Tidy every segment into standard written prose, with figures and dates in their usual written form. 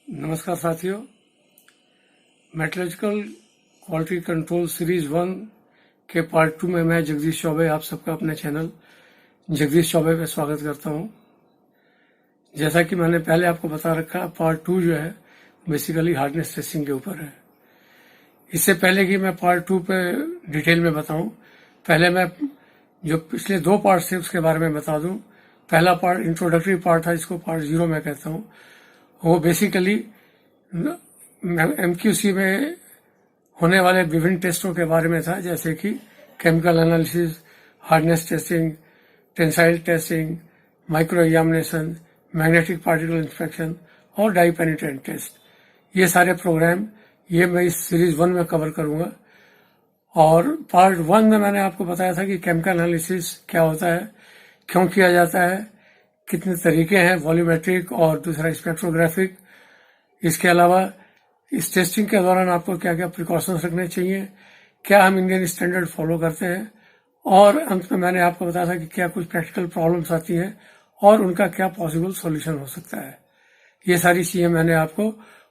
नमस्कार साथियों, meteorological quality control series 1 के पार्ट 2 में मैं जगदीश चौबे आप सबका अपने चैनल जगदीश चौबे पे स्वागत करता हूं। जैसा कि मैंने पहले आपको बता रखा, पार्ट 2 जो है बेसिकली हार्डनेस टेस्टिंग के ऊपर है। इससे पहले कि मैं पार्ट 2 पे डिटेल में बताऊं, पहले मैं जो पिछले 2 पार्ट थे उसके बारे में बता दूं। पहला पार्ट इंट्रोडक्टरी पार्ट था, जिसको पार्ट 0 में कहता हूं। वो बेसिकली एमक्यूसी में होने वाले विभिन्न टेस्टों के बारे में था, जैसे कि chemical analysis, hardness testing, tensile testing, micro examination, magnetic particle inspection और डाई पेनिट्रेंट टेस्ट। ये सारे प्रोग्राम मैं इस सीरीज 1 में कवर करूंगा। और पार्ट 1 में मैंने आपको बताया था कि केमिकल एनालिसिस क्या होता है, क्यों किया जाता है, कितने तरीके हैं, वॉल्यूमेट्रिक और दूसरा स्पेक्ट्रोग्राफिक। इसके अलावा इस टेस्टिंग के दौरान आपको क्या क्या प्रिकॉशंस रखने चाहिए, क्या हम इंडियन स्टैंडर्ड फॉलो करते हैं, और अंत में मैंने आपको बताया था कि क्या कुछ प्रैक्टिकल प्रॉब्लम्स आती हैं और उनका क्या पॉसिबल सॉल्यूशन हो सकता है। ये सारी चीजें मैंने आपको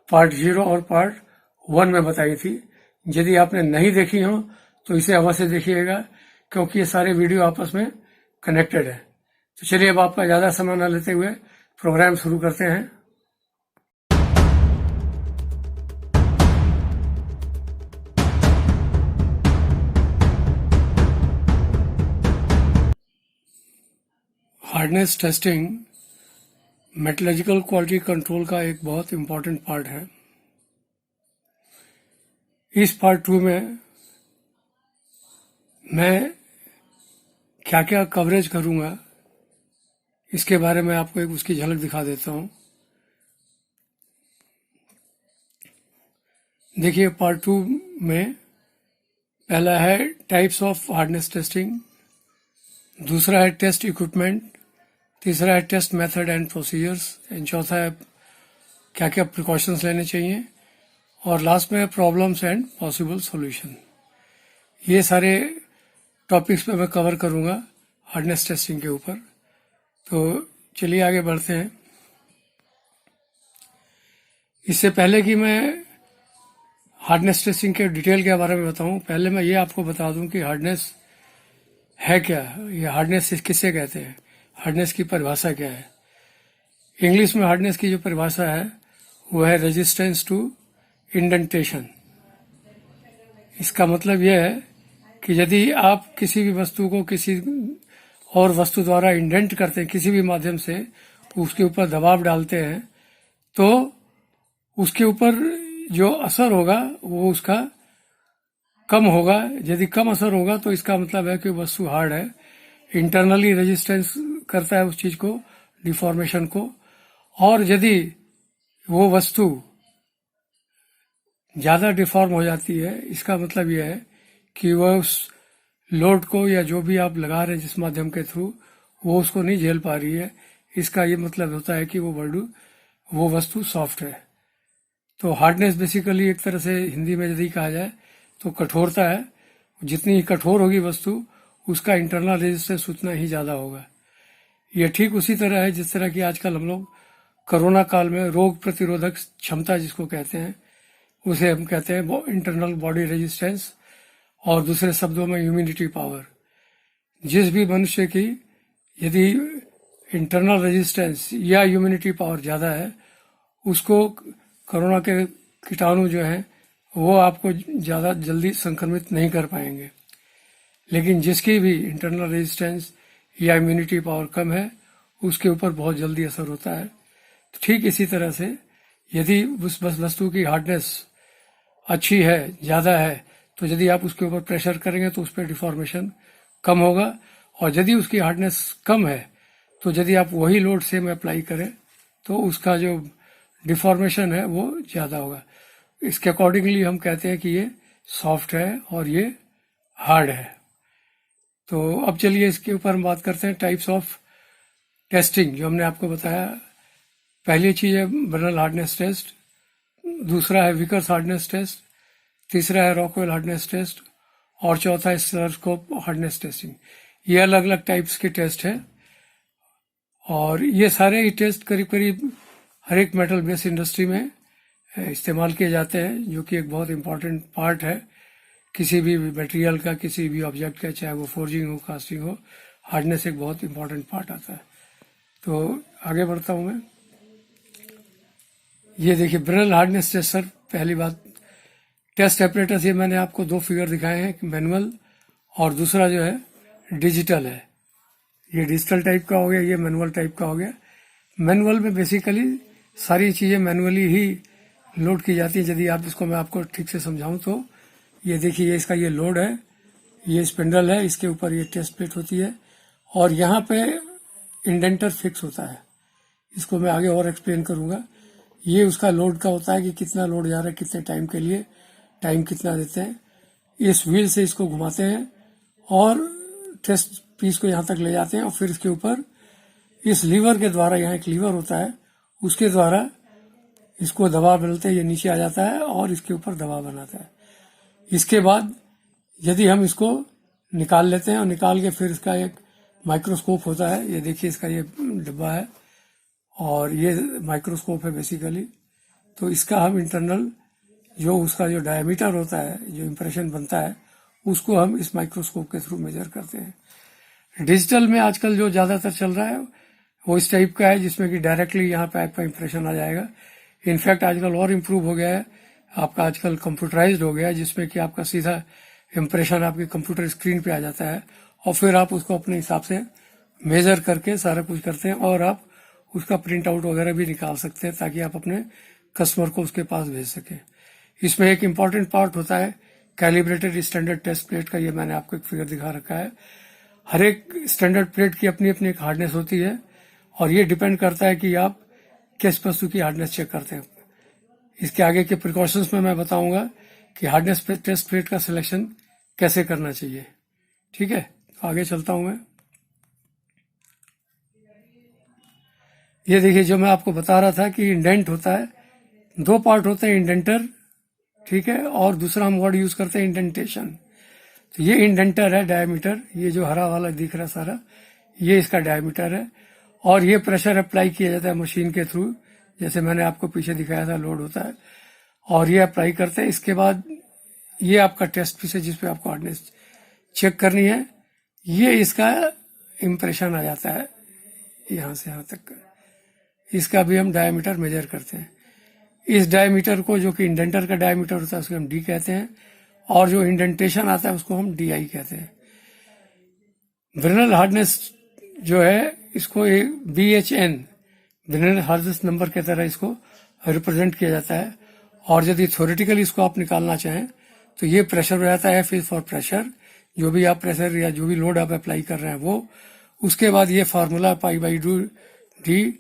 पार्ट 0 और पार्ट 1 में बताई थी। यदि आपने नहीं देखी हो तो इसे अवश्य देखिएगा, क्योंकि ये सारे वीडियो आपस में कनेक्टेड है। तो चलिए, अब आपका ज्यादा समय न लेते हुए प्रोग्राम शुरू करते हैं। Hardness testing metrological quality control का एक बहुत इंपॉर्टेंट पार्ट है। इस पार्ट 2 में मैं क्या क्या कवरेज करूंगा, इसके बारे में आपको एक उसकी झलक दिखा देता हूं। देखिए, पार्ट 2 में पहला है टाइप्स ऑफ हार्डनेस टेस्टिंग, दूसरा है टेस्ट इक्विपमेंट, तीसरा है test method and procedures, and चौथा है क्या क्या प्रिकॉशंस लेने चाहिए, और लास्ट में प्रॉब्लम्स एंड पॉसिबल सॉल्यूशन। ये सारे टॉपिक्स पे मैं कवर करूंगा हार्डनेस टेस्टिंग के ऊपर। तो चलिए आगे बढ़ते हैं। इससे पहले कि मैं हार्डनेस टेस्टिंग के डिटेल के बारे में बताऊं, पहले मैं ये आपको बता दूं कि हार्डनेस है क्या, ये हार्डनेस किसे कहते हैं, हार्डनेस की परिभाषा क्या है। इंग्लिश में हार्डनेस की जो परिभाषा है वो है रेजिस्टेंस टू इंडेंटेशन। इसका मतलब यह है कि यदि आप किसी भी वस्तु को किसी और वस्तु द्वारा इंडेंट करते हैं, किसी भी माध्यम से उसके ऊपर दबाव डालते हैं, तो उसके ऊपर जो असर होगा वो उसका कम होगा। यदि कम असर होगा तो इसका मतलब है कि वस्तु हार्ड है, इंटरनली रेजिस्टेंस करता है उस चीज को, डिफॉर्मेशन को। और यदि वो वस्तु ज्यादा डिफॉर्म हो जाती है, इसका मतलब यह है कि वह उस लोड को या जो भी आप लगा रहे हैं जिस माध्यम के थ्रू, वो उसको नहीं झेल पा रही है। इसका ये मतलब होता है कि वो वस्तु सॉफ्ट है। तो हार्डनेस बेसिकली एक तरह से हिंदी में यदि कहा जाए तो कठोरता है। जितनी कठोर होगी वस्तु, उसका इंटरनल रेजिस्टेंस उतना ही ज्यादा होगा। यह ठीक उसी तरह है जिस तरह की आजकल हम लोग कोरोना काल में रोग प्रतिरोधक क्षमता जिसको कहते हैं, उसे हम कहते हैं इंटरनल बॉडी रेजिस्टेंस, और दूसरे शब्दों में इम्यूनिटी पावर। जिस भी मनुष्य की यदि इंटरनल रेजिस्टेंस या इम्यूनिटी पावर ज्यादा है, उसको कोरोना के कीटाणु जो है वो आपको ज्यादा जल्दी संक्रमित नहीं कर पाएंगे। लेकिन जिसकी भी इंटरनल रेजिस्टेंस या इम्यूनिटी पावर कम है, उसके ऊपर बहुत जल्दी असर होता है। तो ठीक इसी तरह से यदि उस वस्तु की हार्डनेस अच्छी है, ज्यादा है, तो यदि आप उसके ऊपर प्रेशर करेंगे तो उस पर डिफॉर्मेशन कम होगा। और यदि उसकी हार्डनेस कम है, तो यदि आप वही लोड सेम अप्लाई करें तो उसका जो डिफॉर्मेशन है वो ज्यादा होगा। इसके अकॉर्डिंगली हम कहते हैं कि ये सॉफ्ट है और ये हार्ड है। तो अब चलिए इसके ऊपर हम बात करते हैं टाइप्स ऑफ टेस्टिंग, जो हमने आपको बताया। पहली चीज है बर्नल हार्डनेस टेस्ट, दूसरा है विकर्स हार्डनेस टेस्ट, तीसरा है रॉकवेल हार्डनेस टेस्ट, और चौथा है स्टेथोस्कोप हार्डनेस टेस्टिंग। ये अलग अलग टाइप्स के टेस्ट है, और ये सारे ही टेस्ट करीब करीब हर एक मेटल बेस इंडस्ट्री में इस्तेमाल किए जाते हैं, जो कि एक बहुत इम्पोर्टेंट पार्ट है किसी भी मटेरियल का, किसी भी ऑब्जेक्ट का, चाहे वो फोर्जिंग हो, कास्टिंग हो। हार्डनेस एक बहुत इम्पोर्टेंट पार्ट आता है। तो आगे बढ़ता हूँ मैं। ये देखिए ब्रेनेल हार्डनेस टेस्टर। पहली बात, टेस्ट ऑपरेटर्स, ये मैंने आपको दो फिगर दिखाए हैं, मैनुअल और दूसरा जो है डिजिटल है। ये डिजिटल टाइप का हो गया, ये मैनुअल टाइप का हो गया। मैनुअल में बेसिकली सारी चीज़ें मैनुअली ही लोड की जाती है। यदि आप इसको मैं आपको ठीक से समझाऊं तो ये देखिए, ये इसका ये लोड है, ये स्पिंडल है, इसके ऊपर ये टेस्ट प्लेट होती है और यहाँ पे इंडेंटर फिक्स होता है। इसको मैं आगे और एक्सप्लेन करूंगा। ये उसका लोड का होता है कि कितना लोड जा रहा है, कितने टाइम के लिए, टाइम कितना देते हैं। इस व्हील से इसको घुमाते हैं और टेस्ट पीस को यहाँ तक ले जाते हैं और फिर इसके ऊपर इस लीवर के द्वारा, यहाँ एक लीवर होता है, उसके द्वारा इसको दबाव मिलते हैं, ये नीचे आ जाता है और इसके ऊपर दबाव बनाता है। इसके बाद यदि हम इसको निकाल लेते हैं और निकाल के फिर इसका एक माइक्रोस्कोप होता है। ये देखिए इसका ये डिब्बा है और ये माइक्रोस्कोप है बेसिकली। तो इसका हम इंटरनल जो उसका जो डायमीटर होता है, जो इंप्रेशन बनता है, उसको हम इस माइक्रोस्कोप के थ्रू मेजर करते हैं। डिजिटल में आजकल जो ज़्यादातर चल रहा है वो इस टाइप का है, जिसमें कि डायरेक्टली यहाँ पे आपका इंप्रेशन आ जाएगा। इनफैक्ट आजकल और इम्प्रूव हो गया है, आपका आजकल कंप्यूटराइज्ड हो गया है, जिसमें कि आपका सीधा इंप्रेशन आपके कंप्यूटर स्क्रीन पे आ जाता है और फिर आप उसको अपने हिसाब से मेजर करके सारा कुछ करते हैं और आप उसका प्रिंट आउट वगैरह भी निकाल सकते हैं ताकि आप अपने कस्टमर को उसके पास भेज सकें। इसमें एक इम्पॉर्टेंट पार्ट होता है कैलिब्रेटेड स्टैंडर्ड टेस्ट प्लेट का। ये मैंने आपको एक फिगर दिखा रखा है। हर एक स्टैंडर्ड प्लेट की अपनी अपनी एक हार्डनेस होती है और ये डिपेंड करता है कि आप किस वस्तु की हार्डनेस चेक करते हैं। इसके आगे के प्रिकॉशंस में मैं बताऊंगा कि हार्डनेस टेस्ट प्लेट का सिलेक्शन कैसे करना चाहिए। ठीक है, आगे चलता हूं मैं। ये देखिए, जो मैं आपको बता रहा था कि इंडेंट होता है, दो पार्ट होते हैं, इंडेंटर, ठीक है, और दूसरा हम वर्ड यूज करते हैं इंडेंटेशन। तो ये इंडेंटर है, डायमीटर, ये जो हरा वाला दिख रहा सारा, ये इसका डायमीटर है और ये प्रेशर अप्लाई किया जाता है मशीन के थ्रू, जैसे मैंने आपको पीछे दिखाया था, लोड होता है और ये अप्लाई करते हैं। इसके बाद ये आपका टेस्ट पीस है जिसपे आपको हार्डनेस चेक करनी है। ये इसका इंप्रेशन आ जाता है यहां से यहां तक का, इसका भी हम डायमीटर मेजर करते हैं। इस डायमीटर को, जो कि इंडेंटर का डायमीटर होता है, उसको हम डी कहते हैं और जो इंडेंटेशन आता है उसको हम DI कहते हैं। ब्रेनेल हार्डनेस जो है, इसको एक BHN, ब्रेनेल हार्डनेस नंबर की तरह इसको रिप्रेजेंट किया जाता है और यदि थ्योरेटिकली इसको आप निकालना चाहें तो ये प्रेशर हो जाता है, F इज फॉर प्रेशर, जो भी आप प्रेशर या जो भी लोड आप अप्लाई कर रहे हैं वो। उसके बाद ये formula π/2D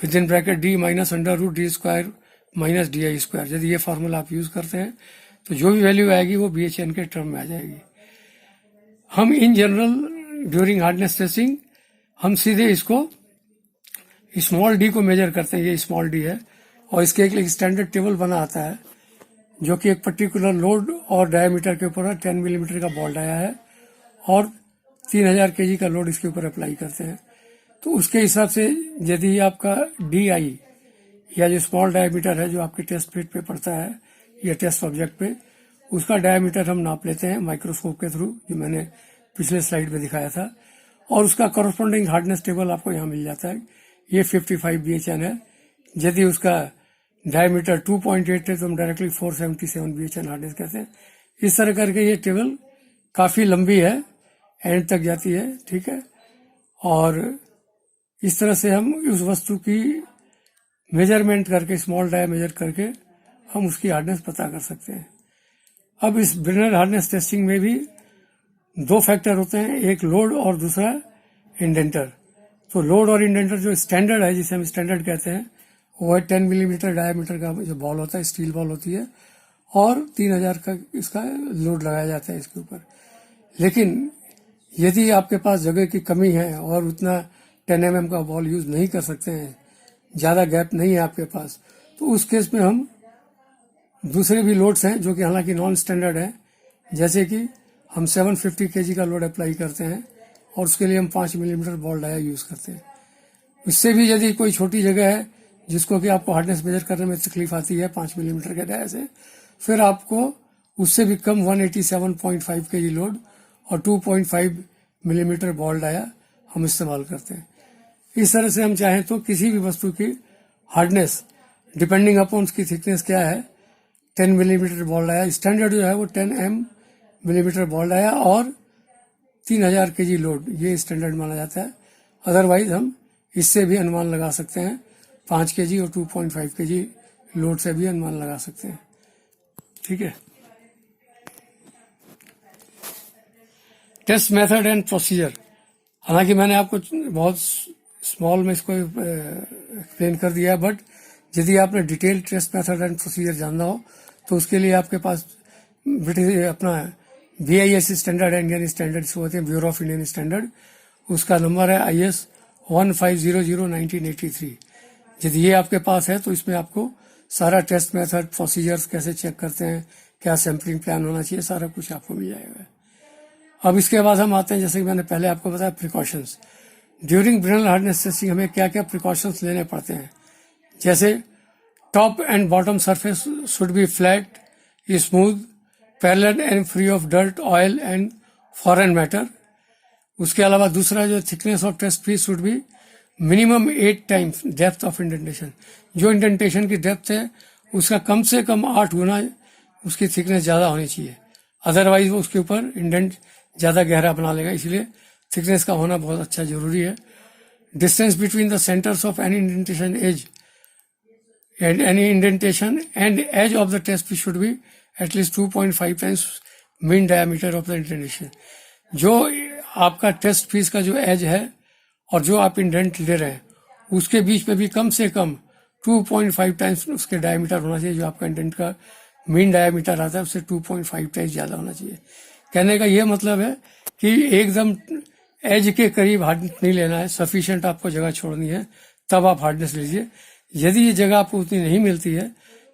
with in bracket D minus √D square minus DI square. यदि ये फार्मूला आप यूज करते हैं तो जो भी वैल्यू आएगी वो BHN के टर्म में आ जाएगी। हम in general during hardness testing हम सीधे इसको स्मॉल d को मेजर करते हैं। ये स्मॉल d है और इसके एक स्टैंडर्ड टेबल बना आता है जो कि एक पर्टिकुलर लोड और डायमीटर के ऊपर 10 मिलीमीटर का बॉल डाया है और 3000 kg का लोड इसके ऊपर अप्लाई करते हैं। तो उसके हिसाब से यदि आपका DI या जो स्मॉल डायमीटर है जो आपके टेस्ट प्लेट पे पड़ता है या टेस्ट ऑब्जेक्ट पे, उसका डायमीटर हम नाप लेते हैं माइक्रोस्कोप के थ्रू, जो मैंने पिछले स्लाइड में दिखाया था, और उसका कॉरस्पॉन्डिंग हार्डनेस टेबल आपको यहाँ मिल जाता है। ये 55 BHN है। यदि उसका डायमीटर 2.8 है तो हम डायरेक्टली 477 BHN हार्डनेस कहते हैं। इस तरह करके ये टेबल काफी लंबी है, एंड तक जाती है, ठीक है। और इस तरह से हम उस वस्तु की मेजरमेंट करके, स्मॉल डाय मेजर करके हम उसकी हार्डनेस पता कर सकते हैं। अब इस ब्रेनेल हार्डनेस टेस्टिंग में भी दो फैक्टर होते हैं, एक लोड और दूसरा इंडेंटर। तो लोड और इंडेंटर जो स्टैंडर्ड है, जिसे हम स्टैंडर्ड कहते हैं, वो है 10 मिलीमीटर डायमीटर का जो बॉल होता है, स्टील बॉल होती है और 3000 का इसका लोड लगाया जाता है इसके ऊपर। लेकिन यदि आपके पास जगह की कमी है और उतना 10 mm का बॉल यूज नहीं कर सकते हैं, ज्यादा गैप नहीं है आपके पास, तो उस केस में हम दूसरे भी लोड्स हैं जो कि हालांकि नॉन स्टैंडर्ड है, जैसे कि हम 750 kg का लोड अप्लाई करते हैं और उसके लिए हम 5 मिलीमीटर बॉल डाया यूज करते हैं। इससे भी यदि कोई छोटी जगह है जिसको कि आपको हार्डनेस मेजर करने में तकलीफ आती है 5 मिलीमीटर के डाया से, फिर आपको उससे भी कम 187.5 kg लोड और 2.5 मिलीमीटर बॉल डाया हम इस्तेमाल करते हैं। इस तरह से हम चाहें तो किसी भी वस्तु की हार्डनेस डिपेंडिंग अपॉन उसकी थिकनेस क्या है 10 मिलीमीटर बॉल डाया, स्टैंडर्ड जो है वो 10 मिलीमीटर बॉल डाया और 3000 kg लोड, ये स्टैंडर्ड माना जाता है। अदरवाइज हम इससे भी अनुमान लगा सकते हैं, 5 kg और 2.5 kg लोड से भी अनुमान लगा सकते हैं। ठीक है। टेस्ट मेथड एंड प्रोसीजर, हालांकि मैंने आपको बहुत स्मॉल में इसको एक्सप्लेन कर दिया, बट यदि आपने detail test method and procedure जानना हो तो उसके लिए आपके पास ब्रिटिश अपना BIS स्टैंडर्ड इंडियन स्टैंडर्ड होते हैं, ब्यूरो ऑफ इंडियन स्टैंडर्ड, उसका नंबर है IS 1500-1983। यदि ये आपके पास है तो इसमें आपको सारा टेस्ट मेथड प्रोसीजर्स कैसे चेक करते हैं, क्या सैंपलिंग प्लान होना चाहिए, सारा कुछ आपको मिल जाएगा। अब इसके बाद हम आते हैं, जैसे कि मैंने पहले आपको बताया, precautions. During Brinell hardness testing हमें क्या क्या प्रिकॉशंस लेने पड़ते हैं, जैसे top and bottom surface should be flat, smooth, parallel and free of dirt, oil and foreign matter. उसके अलावा दूसरा जो thickness of test piece should be minimum 8 times depth of indentation, जो इंडेंटेशन की डेप्थ है उसका कम से कम 8 गुना उसकी थिकनेस ज्यादा होनी चाहिए, अदरवाइज वो उसके ऊपर इंडेंट ज्यादा गहरा बना लेगा, इसलिए थिकनेस का होना बहुत अच्छा जरूरी है। Distance between the centres of any indentation edge and any indentation and edge of the test piece should be at least 2.5 times mean diameter of the indentation। जो आपका टेस्ट पीस का जो एज है और जो आप इंडेंट ले रहे हैं उसके बीच में भी कम से कम 2.5 टाइम्स उसके डायमीटर होना चाहिए। जो आपका इंडेंट का मीन डायमीटर आता है उससे 2.5 टाइम्स ज्यादा होना चाहिए। कहने का यह मतलब है कि एकदम एज के करीब हार्डनेस नहीं लेना है, सफिशिएंट आपको जगह छोड़नी है, तब आप हार्डनेस लीजिए। यदि ये जगह आपको उतनी नहीं मिलती है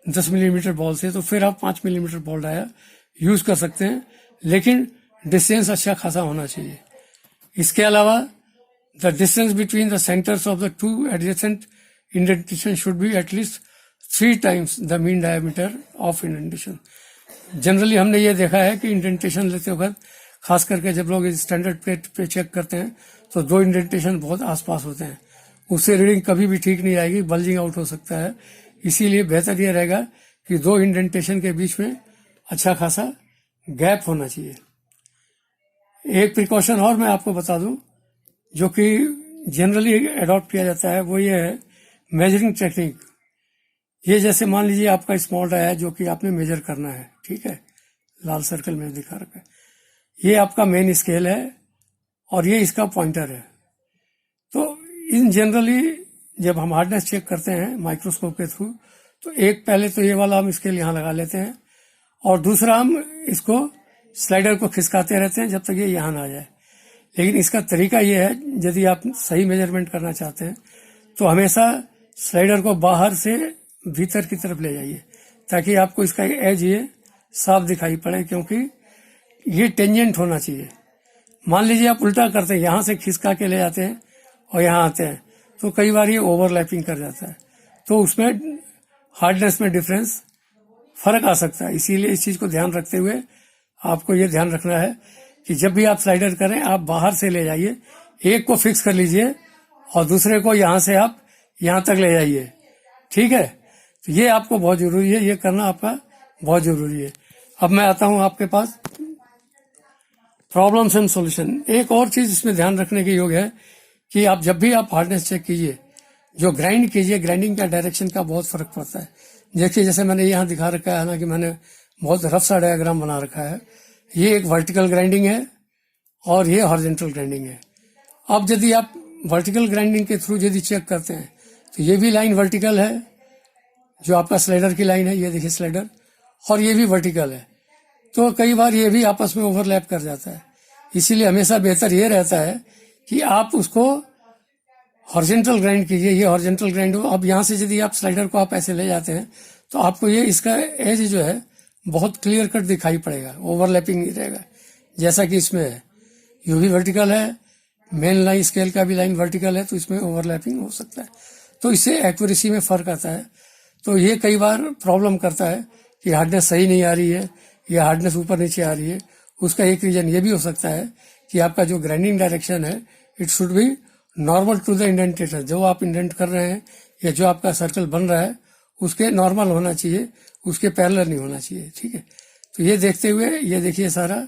10 मिलीमीटर बॉल से, तो फिर आप 5 मिलीमीटर बॉल डाया यूज कर सकते हैं, लेकिन डिस्टेंस अच्छा खासा होना चाहिए। इसके अलावा the distance between the centres of the two adjacent indentation should be at least 3 times the mean diameter of indentation. Generally हमने ये देखा है कि इंडेंटेशन लेते वक्त, खास करके जब लोग स्टैंडर्ड प्लेट पे चेक करते हैं, तो 2 इंडेंटेशन बहुत आसपास होते हैं, उससे रीडिंग कभी भी ठीक नहीं आएगी, बल्जिंग आउट हो सकता है। इसीलिए बेहतर यह रहेगा कि 2 इंडेंटेशन के बीच में अच्छा खासा गैप होना चाहिए। एक प्रिकॉशन और मैं आपको बता दूं जो कि जनरली अडॉप्ट किया जाता है, वो ये है मेजरिंग टेक्निक। ये जैसे मान लीजिए आपका स्मॉल डाया है जो कि आपने मेजर करना है, ठीक है, लाल सर्कल में दिखा रखा है, ये आपका मेन स्केल है और ये इसका पॉइंटर है। तो इन जनरली जब हम हार्डनेस चेक करते हैं माइक्रोस्कोप के थ्रू, तो एक पहले तो ये वाला हम स्केल यहाँ लगा लेते हैं और दूसरा हम इसको स्लाइडर को खिसकाते रहते हैं जब तक ये यहाँ ना आ जाए। लेकिन इसका तरीका ये है, यदि आप सही मेजरमेंट करना चाहते हैं तो हमेशा स्लाइडर को बाहर से भीतर की तरफ ले जाइए ताकि आपको इसका एज ये साफ दिखाई पड़े, क्योंकि ये टेंजेंट होना चाहिए। मान लीजिए आप उल्टा करते हैं, यहाँ से खिसका के ले जाते हैं और यहाँ आते हैं, तो कई बार ये ओवरलैपिंग कर जाता है, तो उसमें हार्डनेस में डिफरेंस फर्क आ सकता है। इसीलिए इस चीज को ध्यान रखते हुए आपको ये ध्यान रखना है कि जब भी आप स्लाइडर करें आप बाहर से ले जाइए, एक को फिक्स कर लीजिए और दूसरे को यहाँ से आप यहाँ तक ले जाइए, ठीक है। तो ये आपको बहुत जरूरी है, ये करना आपका बहुत जरूरी है। अब मैं आता हूं आपके पास प्रॉब्लम्स एंड सॉल्यूशन। एक और चीज इसमें ध्यान रखने के योग्य है कि आप जब भी आप हार्डनेस चेक कीजिए, जो ग्राइंड कीजिए, ग्राइंडिंग का डायरेक्शन का बहुत फर्क पड़ता है। देखिए जैसे मैंने यहाँ दिखा रखा है, हालांकि मैंने बहुत रफ सा डायग्राम बना रखा है, ये एक वर्टिकल ग्राइंडिंग है और ये हॉरिजॉन्टल ग्राइंडिंग है। अब यदि आप वर्टिकल ग्राइंडिंग के थ्रू यदि चेक करते हैं तो ये भी लाइन वर्टिकल है, जो आपका स्लाइडर की लाइन है, ये देखिए स्लाइडर, और ये भी वर्टिकल है, तो कई बार ये भी आपस में ओवरलैप कर जाता है। इसीलिए हमेशा बेहतर ये रहता है कि आप उसको हॉरिजॉन्टल ग्राइंड कीजिए। ये हॉरिजॉन्टल ग्राइंड हो, अब यहाँ से यदि आप स्लाइडर को आप ऐसे ले जाते हैं तो आपको ये इसका एज जो है बहुत क्लियर कट दिखाई पड़ेगा, ओवरलैपिंग नहीं रहेगा, जैसा कि इसमें है। ये भी वर्टिकल है, मेन लाइन स्केल का भी लाइन वर्टिकल है, तो इसमें ओवरलैपिंग हो सकता है। तो इससे एक्यूरेसी में फ़र्क आता है। तो ये कई बार प्रॉब्लम करता है कि हार्डनेस सही नहीं आ रही है या हार्डनेस ऊपर नीचे आ रही है। उसका एक रीज़न ये भी हो सकता है कि आपका जो ग्राइंडिंग डायरेक्शन है it should be normal to the indenter. जो आप इंडेंट कर रहे हैं या जो आपका सर्कल बन रहा है उसके नॉर्मल होना चाहिए, उसके पैरेलल नहीं होना चाहिए। ठीक है, तो ये देखते हुए ये देखिए सारा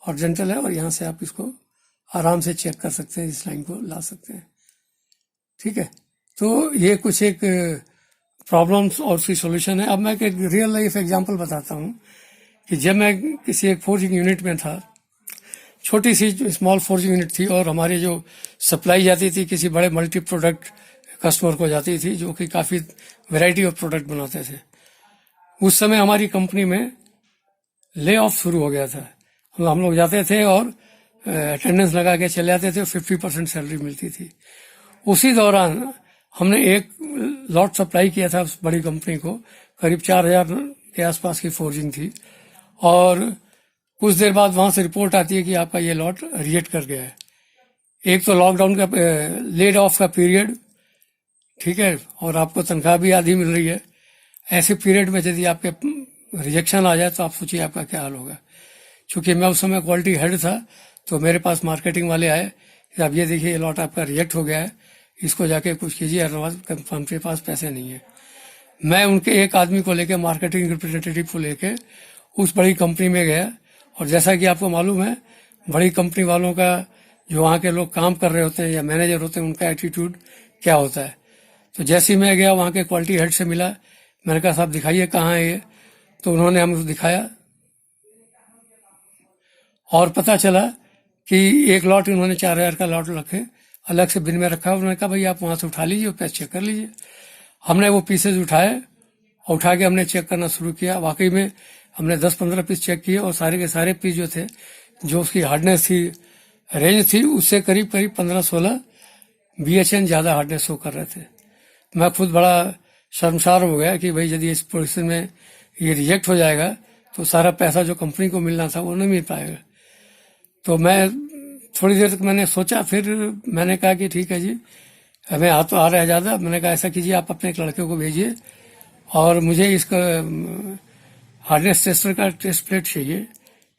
हॉरिजॉन्टल है और यहाँ से आप इसको आराम से चेक कर सकते हैं, इस लाइन को ला सकते हैं। ठीक है, तो ये कुछ एक प्रॉब्लम्स और उसकी सोल्यूशन है। अब मैं एक रियल लाइफ एग्जांपल बताता हूँ कि जब मैं किसी एक फोर्जिंग यूनिट में था, छोटी सी स्मॉल फोर्जिंग यूनिट थी और हमारी जो सप्लाई जाती थी किसी बड़े मल्टी प्रोडक्ट कस्टमर को जाती थी जो कि काफ़ी वैरायटी ऑफ प्रोडक्ट बनाते थे। उस समय हमारी कंपनी में ले ऑफ शुरू हो गया था। हम लोग जाते थे और अटेंडेंस लगा के चले जाते थे, 50% सैलरी मिलती थी। उसी दौरान हमने एक लॉट सप्लाई किया था उस बड़ी कंपनी को, करीब 4000 के आसपास की फोर्जिंग थी। और कुछ देर बाद वहां से रिपोर्ट आती है कि आपका ये लॉट रिजेक्ट कर गया है। एक तो लॉकडाउन का लेड ऑफ का पीरियड, ठीक है, और आपको तनख्वाह भी आधी मिल रही है। ऐसे पीरियड में यदि आपके रिजेक्शन आ जाए तो आप सोचिए आपका क्या हाल होगा। चूंकि मैं उस समय क्वालिटी हेड था तो मेरे पास मार्केटिंग वाले आए कि आप ये देखिए ये लॉट आपका रिजेक्ट हो गया है, इसको जाके कुछ कीजिए, अदरवाइज हमके पास पैसे नहीं है। मैं उनके एक आदमी को लेकर, मार्केटिंग रिप्रेजेंटेटिव को लेकर उस बड़ी कंपनी में गया। और जैसा कि आपको मालूम है बड़ी कंपनी वालों का, जो वहाँ के लोग काम कर रहे होते हैं या मैनेजर होते हैं, उनका एटीट्यूड क्या होता है। तो जैसे ही मैं गया वहाँ के क्वालिटी हेड से मिला, मैंने कहा साहब दिखाइए कहाँ है ये। तो उन्होंने हमें दिखाया और पता चला कि एक लॉट उन्होंने 4000 का लॉट रखे अलग से बिन में रखा। उन्होंने कहा भाई आप वहाँ से उठा लीजिए, पैसे चेक कर लीजिए। हमने वो पीसेज उठाए और उठा के हमने चेक करना शुरू किया। वाकई में हमने 10-15 पीस चेक किए और सारे के सारे पीस जो थे, जो उसकी हार्डनेस थी, रेंज थी, उससे करीब करीब 15-16 BHN ज़्यादा हार्डनेस शो कर रहे थे। मैं खुद बड़ा शर्मसार हो गया कि भाई यदि इस पोजीशन में ये रिजेक्ट हो जाएगा तो सारा पैसा जो कंपनी को मिलना था वो नहीं मिल पाएगा। तो मैं थोड़ी देर तक मैंने सोचा, फिर मैंने कहा कि ठीक है जी, हमें आ तो आ रहा है ज़्यादा। मैंने कहा ऐसा कीजिए आप अपने एक लड़के को भेजिए और मुझे इसका हार्डनेस टेस्टर का टेस्ट प्लेट चाहिए,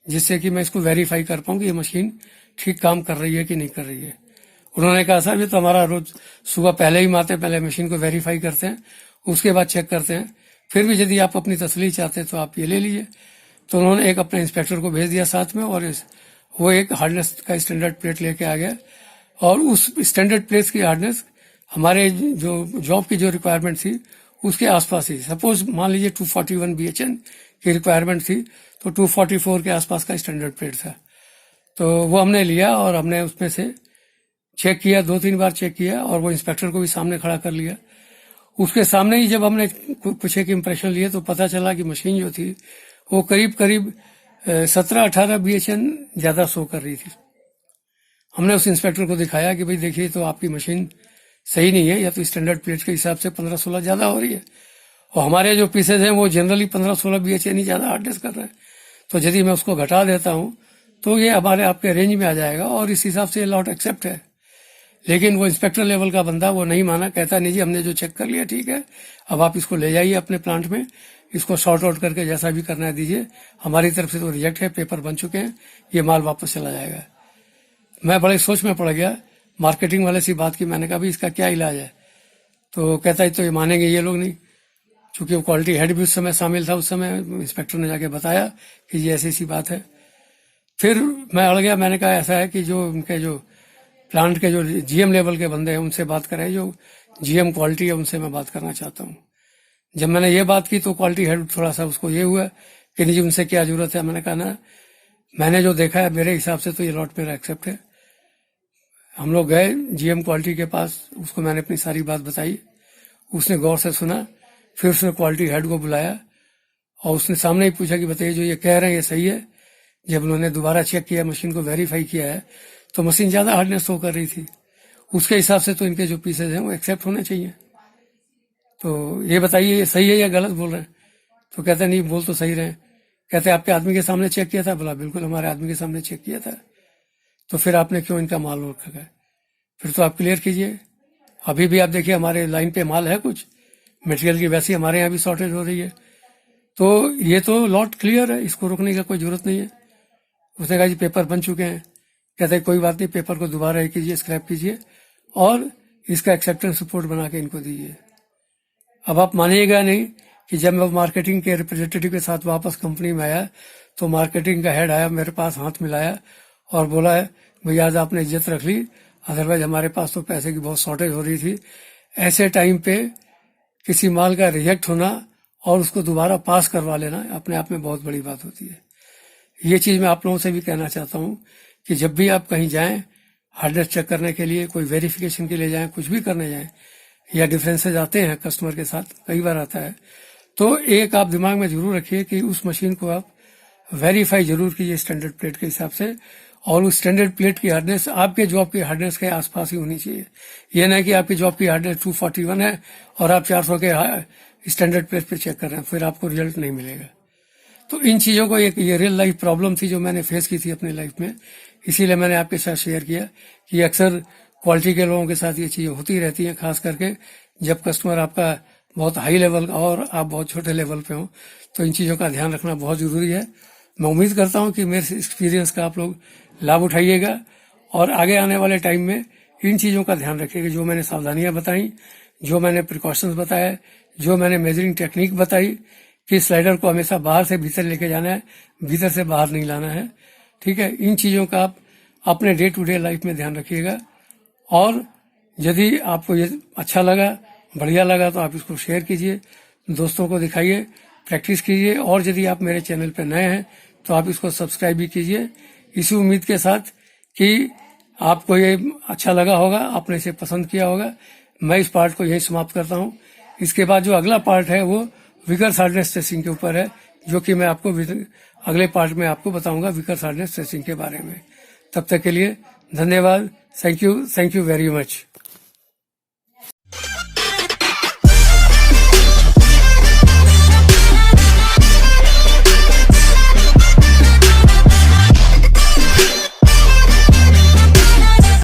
जिससे कि मैं इसको वेरीफाई कर पाऊँ कि ये मशीन ठीक काम कर रही है कि नहीं कर रही है। उन्होंने कहा साहब ये तो हमारा रोज सुबह पहले ही आते, पहले मशीन को वेरीफाई करते हैं, उसके बाद चेक करते हैं। फिर भी यदि आप अपनी तसल्ली चाहते हैं तो आप ये ले लीजिए। तो उन्होंने एक अपने इंस्पेक्टर को भेज दिया साथ में और वो एक हार्डनेस का स्टैंडर्ड प्लेट लेके आ गया। और उस स्टैंडर्ड प्लेट की हार्डनेस हमारे जो जॉब की जो रिक्वायरमेंट थी उसके आसपास ही, सपोज मान लीजिए 241 BHN की रिक्वायरमेंट थी तो 244 के आसपास का स्टैंडर्ड प्लेट था। तो वो हमने लिया और हमने उसमें से चेक किया, 2-3 बार चेक किया और वो इंस्पेक्टर को भी सामने खड़ा कर लिया। उसके सामने ही जब हमने कुछ एक इम्प्रेशन लिए तो पता चला कि मशीन जो थी वो करीब करीब 17-18 BHN ज़्यादा शो कर रही थी। हमने उस इंस्पेक्टर को दिखाया कि भाई देखिए तो आपकी मशीन सही नहीं है, या तो स्टैंडर्ड प्लेट के हिसाब से 15-16 ज़्यादा हो रही है और हमारे जो पीसेज हैं वो जनरली 15-16 BHN ही ज़्यादा हार्डनेस कर रहे हैं। तो यदि मैं उसको घटा देता हूँ तो ये हमारे आपके रेंज में आ जाएगा और इस हिसाब से लॉट एक्सेप्ट है। लेकिन वो इंस्पेक्टर लेवल का बंदा वो नहीं माना, कहता नहीं जी हमने जो चेक कर लिया ठीक है, अब आप इसको ले जाइए अपने प्लांट में, इसको सॉर्ट आउट करके जैसा भी करना है दीजिए, हमारी तरफ से तो रिजेक्ट है, पेपर बन चुके हैं, ये माल वापस चला जाएगा। मैं बड़े सोच में पड़ गया, मार्केटिंग वाले से बात की, मैंने कहा भाई इसका क्या इलाज है। तो कहता है तो ये मानेंगे ये लोग नहीं, चूंकि वो क्वालिटी हेड भी उस समय शामिल था। उस समय इंस्पेक्टर ने जाके बताया कि ये ऐसी सी बात है। फिर मैं अड़ गया, मैंने कहा ऐसा है कि जो उनके जो प्लांट के जो GM लेवल के बंदे हैं उनसे बात करें, जो GM क्वालिटी है उनसे मैं बात करना चाहता हूँ। जब मैंने ये बात की तो क्वालिटी हेड थोड़ा सा उसको ये हुआ कि नहीं जी उनसे क्या जरूरत है। मैंने कहा ना, मैंने जो देखा है मेरे हिसाब से तो ये लॉट मेरा एक्सेप्ट है। हम लोग गए GM क्वालिटी के पास, उसको मैंने अपनी सारी बात बताई, उसने गौर से सुना। फिर उसने क्वालिटी हेड को बुलाया और उसने सामने ही पूछा कि बताइए जो ये कह रहे हैं ये सही है। जब उन्होंने दोबारा चेक किया, मशीन को वेरीफाई किया है, तो मशीन ज़्यादा हार्डनेस शो कर रही थी। उसके हिसाब से तो इनके जो पीसेज हैं वो एक्सेप्ट होने चाहिए। तो ये बताइए ये सही है या गलत बोल रहे हैं। तो कहते नहीं बोल तो सही रहे। कहते आपके आदमी के सामने चेक किया था। बोला बिल्कुल हमारे आदमी के सामने चेक किया था। तो फिर आपने क्यों इनका माल रखा है, फिर तो आप क्लियर कीजिए। अभी भी आप देखिए हमारे लाइन पे माल है कुछ मटेरियल की, वैसे हमारे यहाँ भी शॉर्टेज हो रही है। तो ये तो लॉट क्लियर है, इसको रोकने का कोई जरूरत नहीं है। उसने कहा जी पेपर बन चुके हैं, कहते हैं कोई बात नहीं, पेपर को दोबारा कीजिए, स्क्रैप कीजिए और इसका एक्सेप्टेंस रिपोर्ट बना के इनको दीजिए। अब आप मानिएगा नहीं कि जब मैं मार्केटिंग के रिप्रेजेंटेटिव के साथ वापस कंपनी में आया तो मार्केटिंग का हेड आया, मेरे पास हाथ मिलाया और बोला है भैया आज आपने इज्जत रख ली, अदरवाइज हमारे पास तो पैसे की बहुत शॉर्टेज हो रही थी। ऐसे टाइम पे किसी माल का रिजेक्ट होना और उसको दोबारा पास करवा लेना अपने आप में बहुत बड़ी बात होती है। ये चीज मैं आप लोगों से भी कहना चाहता हूं कि जब भी आप कहीं जाएं हार्डनेस चेक करने के लिए, कोई वेरिफिकेशन के लिए जाएं, कुछ भी करने जाएं या डिफरेंसेज आते हैं कस्टमर के साथ, कई बार आता है, तो एक आप दिमाग में जरूर रखिए कि उस मशीन को आप वेरीफाई जरूर कीजिए स्टैंडर्ड प्लेट के हिसाब से, और उस स्टैंडर्ड प्लेट की हार्डनेस आपके जॉब की हार्डनेस के आसपास ही होनी चाहिए। यह नहीं कि आपकी जॉब की हार्डनेस 241 है और आप 400 के स्टैंडर्ड प्लेट पे चेक कर रहे हैं, फिर आपको रिजल्ट नहीं मिलेगा। तो इन चीजों को एक ये रियल लाइफ प्रॉब्लम थी जो मैंने फेस की थी अपनी लाइफ में, इसीलिए मैंने आपके साथ शेयर किया कि अक्सर क्वालिटी के लोगों के साथ ये चीजें होती रहती हैं, खास करके जब कस्टमर आपका बहुत हाई लेवल का और आप बहुत छोटे लेवल पे हो, तो इन चीजों का ध्यान रखना बहुत जरूरी है। मैं उम्मीद करता हूं कि मेरे एक्सपीरियंस का आप लोग लाभ उठाइएगा और आगे आने वाले टाइम में इन चीजों का ध्यान रखिएगा। जो मैंने सावधानियां बताई, जो मैंने प्रिकॉशंस बताए, जो मैंने मेजरिंग टेक्निक बताई कि स्लाइडर को हमेशा बाहर से भीतर लेके जाना है, भीतर से बाहर नहीं लाना है, ठीक है। इन चीजों का आप अपने डे टू डे लाइफ में ध्यान रखिएगा और यदि आपको ये अच्छा लगा, बढ़िया लगा, तो आप इसको शेयर कीजिए, दोस्तों को दिखाइए, प्रैक्टिस कीजिए, और यदि आप मेरे चैनल पर नए हैं तो आप इसको सब्सक्राइब भी कीजिए, इसी उम्मीद के साथ कि आपको ये अच्छा लगा होगा, आपने इसे पसंद किया होगा। मैं इस पार्ट को यही समाप्त करता हूँ। इसके बाद जो अगला पार्ट है वो विकर्स हार्डनेस टेस्टिंग के ऊपर है, जो कि मैं आपको अगले पार्ट में आपको बताऊंगा विकर्स हार्डनेस टेस्टिंग के बारे में। तब तक के लिए धन्यवाद। Thank you very much.